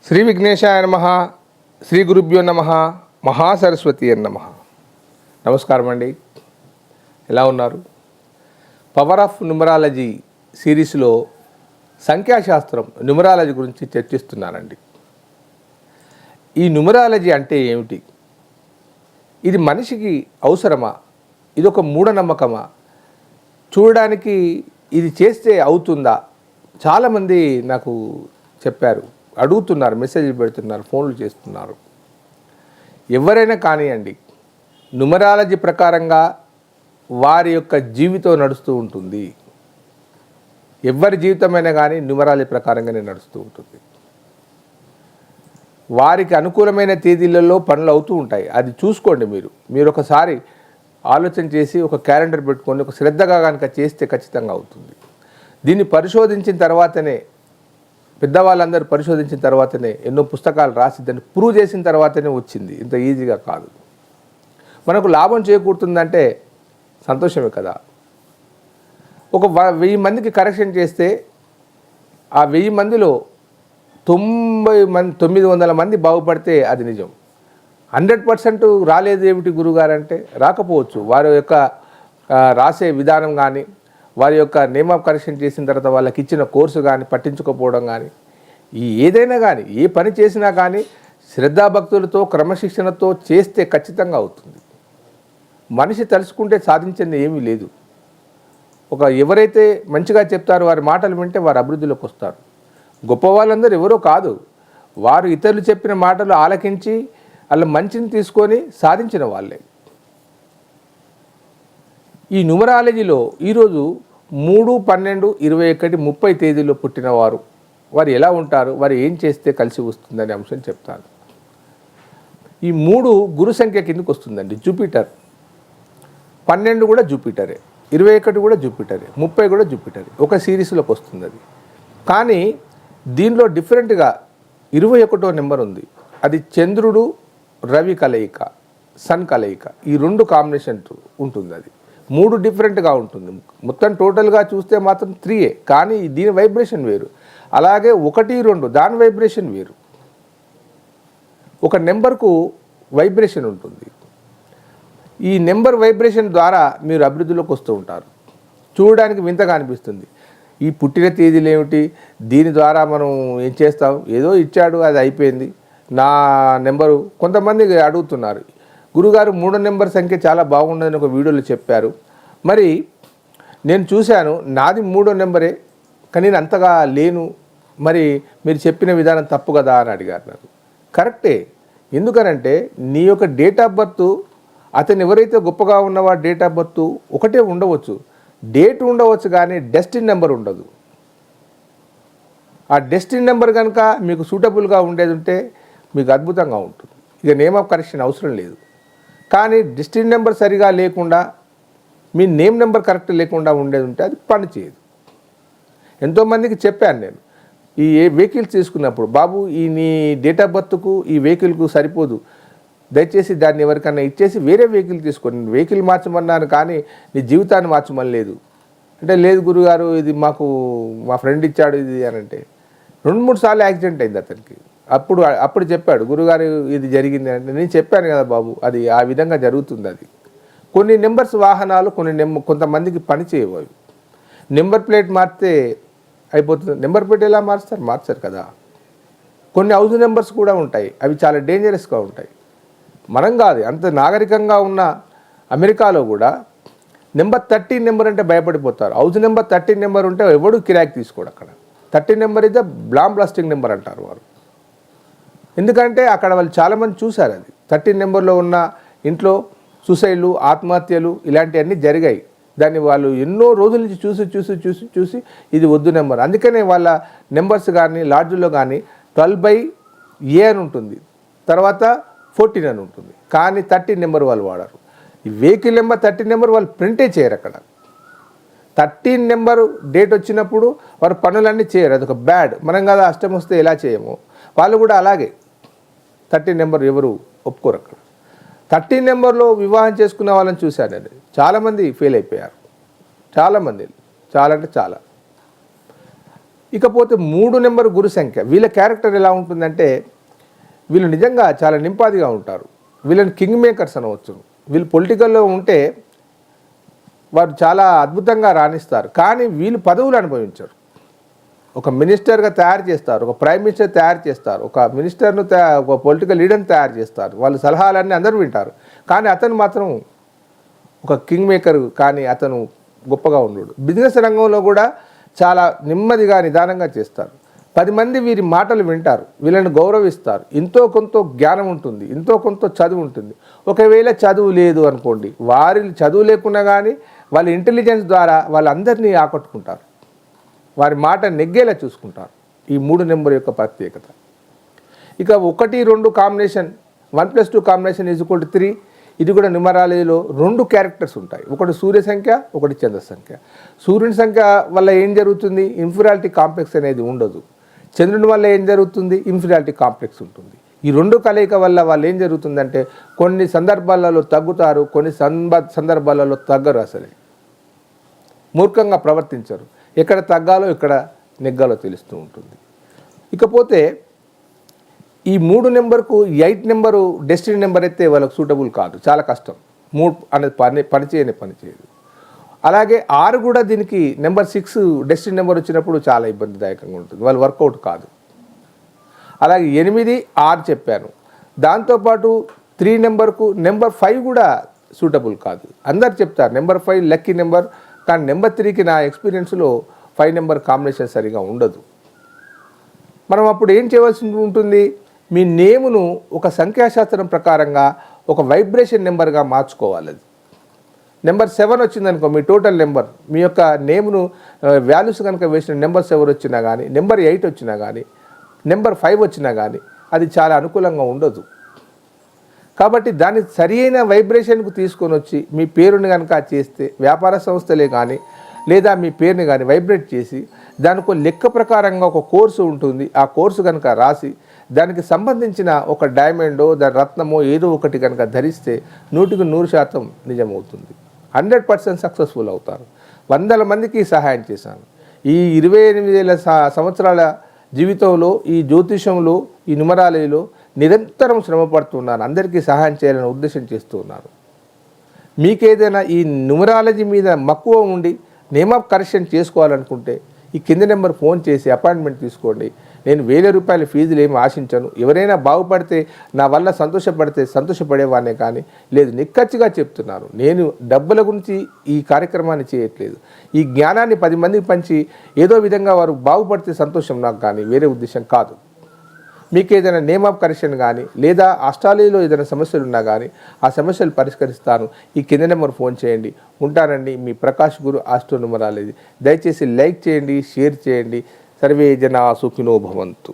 శ్రీ విఘ్నేశాయ నమః, శ్రీ గురుభ్యో నమః, మహాసరస్వతి నమః. నమస్కారం అండి, ఎలా ఉన్నారు? పవర్ ఆఫ్ న్యూమరాలజీ సిరీస్లో సంఖ్యాశాస్త్రం న్యూమరాలజీ గురించి చర్చిస్తున్నానండి. ఈ న్యూమరాలజీ అంటే ఏమిటి? ఇది మనిషికి అవసరమా? ఇది ఒక మూఢనమ్మకమా? చూడడానికి ఇది చేస్తే అవుతుందా? చాలామంది నాకు చెప్పారు, అడుగుతున్నారు, మెసేజ్లు పెడుతున్నారు, ఫోన్లు చేస్తున్నారు. ఎవరైనా కానివ్వండి, న్యూమరాలజీ ప్రకారంగా వారి యొక్క జీవితం నడుస్తూ ఉంటుంది. ఎవరి జీవితమైనా కానీ న్యూమరాలజీ ప్రకారంగానే నడుస్తూ ఉంటుంది. వారికి అనుకూలమైన తేదీలలో పనులు అవుతూ ఉంటాయి. అది చూసుకోండి. మీరు ఒకసారి ఆలోచన చేసి ఒక క్యాలెండర్ పెట్టుకొని ఒక శ్రద్ధగా కనుక చేస్తే ఖచ్చితంగా అవుతుంది. దీన్ని పరిశోధించిన తర్వాతనే, పెద్దవాళ్ళందరూ పరిశోధించిన తర్వాతనే, ఎన్నో పుస్తకాలు రాసి దాన్ని ప్రూవ్ చేసిన తర్వాతనే వచ్చింది. ఇంత ఈజీగా కాదు. మనకు లాభం చేకూరుతుందంటే సంతోషమే కదా. ఒక 1000 మందికి కరెక్షన్ చేస్తే ఆ 1000 మందిలో 900 మంది బాగుపడితే అది నిజం. 100% రాలేదు ఏమిటి గురుగారంటే రాకపోవచ్చు. వారి యొక్క రాసే విధానం కానీ, వారి యొక్క నేమ్ ఆఫ్ కరెక్షన్ చేసిన తర్వాత వాళ్ళకి ఇచ్చిన కోర్సు కానీ పట్టించుకోకపోవడం కానీ, ఏదైనా కానీ, ఏ పని చేసినా కానీ శ్రద్ధాభక్తులతో క్రమశిక్షణతో చేస్తే ఖచ్చితంగా అవుతుంది. మనిషి తలుచుకుంటే సాధించింది ఏమీ లేదు. ఎవరైతే మంచిగా చెప్తారో వారి మాటలు వింటే వారు అభివృద్ధిలోకి వస్తారు. గొప్ప వాళ్ళందరూ ఎవరో కాదు, వారు ఇతరులు చెప్పిన మాటలు ఆలకించి వాళ్ళ మంచిని తీసుకొని సాధించిన వాళ్ళే. ఈ న్యూమరాలజీలో ఈరోజు 3, 12, 21, 30 తేదీలో పుట్టిన వారు ఎలా ఉంటారు, వారు ఏం చేస్తే కలిసి వస్తుందనే అంశం చెప్తాను. ఈ 3 గురు సంఖ్య కిందకి వస్తుందండి. జూపిటర్ 12 కూడా జూపిటరే, 21 కూడా జూపిటరే, 30 కూడా జూపిటరే. ఒక సిరీస్లోకి వస్తుంది అది. కానీ దీనిలో డిఫరెంట్గా 21వ నెంబర్ ఉంది. అది చంద్రుడు రవి కలయిక, సన్ కలయిక, ఈ 2 కాంబినేషన్ ఉంటుంది. అది 3 డిఫరెంట్గా ఉంటుంది. మొత్తం టోటల్గా చూస్తే మాత్రం 3 కానీ దీని వైబ్రేషన్ వేరు. అలాగే 1, 2 దాని వైబ్రేషన్ వేరు. ఒక నెంబర్కు వైబ్రేషన్ ఉంటుంది. ఈ నెంబర్ వైబ్రేషన్ ద్వారా మీరు అభివృద్ధిలోకి వస్తూ ఉంటారు. చూడడానికి వింతగా అనిపిస్తుంది. ఈ పుట్టిన తేదీలు ఏమిటి, దీని ద్వారా మనం ఏం చేస్తాం? ఏదో ఇచ్చాడు, అది అయిపోయింది. నా నెంబరు కొంతమంది అడుగుతున్నారు, గురుగారు 3వ నెంబర్ సంఖ్య చాలా బాగుందని ఒక వీడియోలో చెప్పారు. మరి నేను చూశాను, నాది 3వ నెంబరే, కానీ నేను అంతగా లేను. మరి మీరు చెప్పిన విధానం తప్పు కదా అని అడిగారు నాకు. కరెక్టే. ఎందుకనంటే నీ యొక్క డేట్ ఆఫ్ బర్త్, అతను ఎవరైతే గొప్పగా ఉన్నవాడు డేట్ ఆఫ్ బర్త్ ఒకటే ఉండవచ్చు, డేట్ ఉండవచ్చు, కానీ డెస్టినీ నెంబర్ ఉండదు. ఆ డెస్టినీ నెంబర్ కనుక మీకు సూటబుల్గా ఉండేది ఉంటే మీకు అద్భుతంగా ఉంటుంది. ఇక నేమ్ ఆఫ్ కరెక్షన్ అవసరం లేదు. కానీ డెస్టినీ నెంబర్ సరిగా లేకుండా, మీ నేమ్ నెంబర్ కరెక్ట్ లేకుండా ఉండేది ఉంటే అది పని చేయదు. ఎంతోమందికి చెప్పాను నేను, ఈ వెహికల్స్ తీసుకున్నప్పుడు, బాబు ఈ నీ డేట్ ఆఫ్ బర్త్కు ఈ వెహికల్కు సరిపోదు, దయచేసి దాన్ని ఎవరికన్నా ఇచ్చేసి వేరే వెహికల్ తీసుకొని, వెహికల్ మార్చమన్నాను కానీ నీ జీవితాన్ని మార్చమని లేదు అంటే, లేదు గురుగారు ఇది మా ఫ్రెండ్ ఇచ్చాడు ఇది అని అంటే, 2-3 సార్లు యాక్సిడెంట్ అయింది అతనికి. అప్పుడు చెప్పాడు, గురుగారు ఇది జరిగింది అంటే, నేను చెప్పాను కదా బాబు, అది ఆ విధంగా జరుగుతుంది. అది కొన్ని నెంబర్స్ వాహనాలు కొంతమందికి పని చేయవు. నెంబర్ ప్లేట్ మార్చితే అయిపోతుంది. నెంబర్ ప్లేట్ ఎలా మార్చారు కదా. కొన్ని హౌస్ నెంబర్స్ కూడా ఉంటాయి, అవి చాలా డేంజరస్గా ఉంటాయి. మనం కాదు, అంత నాగరికంగా ఉన్న అమెరికాలో కూడా నెంబర్ 13 నెంబర్ అంటే భయపడిపోతారు. హౌస్ నెంబర్ 13 నెంబర్ ఉంటే ఎవడు కిరాక్ తీసుకోడు. అక్కడ 13 నెంబర్ అయితే బ్లామ్ బ్లాస్టింగ్ నెంబర్ అంటారు వారు. ఎందుకంటే అక్కడ వాళ్ళు చాలామంది చూశారు. అది 13 నెంబర్లో ఉన్న ఇంట్లో సూసైడ్లు, ఆత్మహత్యలు ఇలాంటివన్నీ జరిగాయి. దాన్ని వాళ్ళు ఎన్నో రోజుల నుంచి చూసి ఇది వద్దు నెంబర్. అందుకనే వాళ్ళ నెంబర్స్ కానీ లాడ్జ్లో కానీ 12/A అని ఉంటుంది, తర్వాత 14 అని ఉంటుంది. కానీ 13 నెంబర్ వాళ్ళు వాడరు. ఈ వెహికల్ నెంబర్ 13 నెంబర్ వాళ్ళు ప్రింటే చేయరు. అక్కడ 13 నెంబరు డేట్ వచ్చినప్పుడు వారు పనులన్నీ చేయరు. అదొక బ్యాడ్. మనం కదా అష్టం వస్తే ఎలా చేయము, వాళ్ళు కూడా అలాగే 13 నెంబర్ ఎవరు ఒప్పుకోరు. అక్కడ 13 నెంబర్లో వివాహం చేసుకున్న వాళ్ళని చూశాను నేను. చాలామంది ఫెయిల్ అయిపోయారు. చాలామంది, చాలా అంటే చాలా. ఇకపోతే 3 నెంబర్ గురు సంఖ్య. వీళ్ళ క్యారెక్టర్ ఎలా ఉంటుందంటే వీళ్ళు నిజంగా చాలా నింపాదిగా ఉంటారు. వీళ్ళని కింగ్ మేకర్స్ అనవచ్చు. వీళ్ళు పొలిటికల్లో ఉంటే వారు చాలా అద్భుతంగా రాణిస్తారు. కానీ వీళ్ళు పదవులు అనుభవించరు. ఒక మినిస్టర్గా తయారు చేస్తారు, ఒక ప్రైమ్ మినిస్టర్ తయారు చేస్తారు, ఒక మినిస్టర్ను ఒక పొలిటికల్ లీడర్ని తయారు చేస్తారు. వాళ్ళ సలహాలన్నీ అందరూ వింటారు. కానీ అతను మాత్రం ఒక కింగ్ మేకర్, కానీ అతను గొప్పగా ఉండడు. బిజినెస్ రంగంలో కూడా చాలా నెమ్మదిగా నిదానంగా చేస్తారు. 10 మంది వీరి మాటలు వింటారు, వీళ్ళని గౌరవిస్తారు. ఎంతో కొంత జ్ఞానం ఉంటుంది, ఎంతో కొంత చదువు ఉంటుంది. ఒకవేళ చదువు లేదు అనుకోండి, వారి చదువు లేకున్నా కానీ వాళ్ళ ఇంటెలిజెన్స్ ద్వారా వాళ్ళందరినీ ఆకట్టుకుంటారు, వారి మాట నెగ్గేలా చూసుకుంటారు. ఈ 3 నెంబర్ యొక్క ప్రత్యేకత. ఇక 1, 2 కాంబినేషన్, 1+2 కాంబినేషన్ = 3. ఇది కూడా న్యూమరాలజీలో 2 క్యారెక్టర్స్ ఉంటాయి. ఒకటి సూర్య సంఖ్య, ఒకటి చంద్ర సంఖ్య. సూర్యుని సంఖ్య వల్ల ఏం జరుగుతుంది? ఇన్ఫీరియారిటీ కాంప్లెక్స్ అనేది ఉండదు. చంద్రుని వల్ల ఏం జరుగుతుంది? ఇన్ఫీరియారిటీ కాంప్లెక్స్ ఉంటుంది. ఈ 2 కలయిక వల్ల వాళ్ళు ఏం జరుగుతుందంటే కొన్ని సందర్భాలలో తగ్గుతారు, కొన్ని సందర్భాలలో తగ్గరు. అసలే మూర్ఖంగా ప్రవర్తించరు. ఎక్కడ తగ్గాలో ఎక్కడ నెగ్గాలో తెలుస్తూ ఉంటుంది. ఇకపోతే ఈ 3 నెంబర్కు 8 నెంబరు డెస్టినీ నెంబర్ అయితే వాళ్ళకు సూటబుల్ కాదు, చాలా కష్టం. 3 అనేది పని చేయదు. అలాగే 6 కూడా దీనికి నెంబర్ 6 డెస్టినీ నెంబర్ వచ్చినప్పుడు చాలా ఇబ్బందిదాయకంగా ఉంటుంది, వాళ్ళు వర్కౌట్ కాదు. అలాగే 8, 6 చెప్పాను. దాంతోపాటు 3 నెంబర్కు నెంబర్ 5 కూడా సూటబుల్ కాదు. అందరు చెప్తారు నెంబర్ 5 లక్కీ నెంబర్, కానీ నెంబర్ 3కి నా ఎక్స్పీరియన్స్లో 5 నెంబర్ కాంబినేషన్ సరిగా ఉండదు. మనం అప్పుడు ఏం చేయవలసి ఉంటుంది? మీ నేమును ఒక సంఖ్యాశాస్త్రం ప్రకారంగా ఒక వైబ్రేషన్ నెంబర్గా మార్చుకోవాలి. అది నెంబర్ 7 వచ్చిందనుకో, మీ టోటల్ నెంబర్, మీ యొక్క నేమును వాల్యూస్ కనుక వేసిన నెంబర్ 7 వచ్చినా కానీ, నెంబర్ 8 వచ్చినా కానీ, నెంబర్ 5 వచ్చినా కానీ అది చాలా అనుకూలంగా ఉండదు. కాబట్టి దాన్ని సరి అయిన వైబ్రేషన్కు తీసుకొని వచ్చి మీ పేరుని కనుక చేస్తే, వ్యాపార సంస్థలే కానీ లేదా మీ పేరుని కానీ వైబ్రేట్ చేసి దానికి లెక్క ప్రకారంగా ఒక కోర్సు ఉంటుంది, ఆ కోర్సు కనుక రాసి దానికి సంబంధించిన ఒక డైమండో దాని రత్నమో ఏదో ఒకటి కనుక ధరిస్తే 100% నిజమవుతుంది. 100% సక్సెస్ఫుల్ అవుతారు. 100 మందికి సహాయం చేశాను. ఈ 28 సంవత్సరాల జీవితంలో ఈ జ్యోతిషంలో ఈ న్యూమరాలజీలో నిరంతరం శ్రమ పడుతున్నాను. అందరికీ సహాయం చేయాలని ఉద్దేశం చేస్తూ ఉన్నాను. మీకేదైనా ఈ న్యూమరాలజీ మీద మక్కువ ఉండి నేమ్ ఆఫ్ కరెక్షన్ చేసుకోవాలనుకుంటే ఈ కింద నెంబర్ ఫోన్ చేసి అపాయింట్మెంట్ తీసుకోండి. నేను 1000 రూపాయల ఫీజులు ఏమి ఆశించను. ఎవరైనా బాగుపడితే నా వల్ల సంతోషపడేవాడినే, కానీ లేదు, నిక్కచ్చిగా చెప్తున్నాను. నేను డబ్బుల గురించి ఈ కార్యక్రమాన్ని చేయట్లేదు. ఈ జ్ఞానాన్ని 10 మందికి పంచి ఏదో విధంగా వారు బాగుపడితే సంతోషం నాకు, కానీ వేరే ఉద్దేశం కాదు. మీకు ఏదైనా నేమ్ ఆఫ్ కరెక్షన్ కానీ లేదా ఆస్ట్రాలజీలో ఏదైనా సమస్యలు ఉన్నా కానీ ఆ సమస్యలు పరిష్కరిస్తాను. ఈ కింద నెంబర్ ఫోన్ చేయండి. ఉంటానండి, మీ ప్రకాష్ గురు ఆస్ట్రో న్యూమరాలజీ. దయచేసి లైక్ చేయండి, షేర్ చేయండి. సర్వే జనా సుఖినో భవంతు.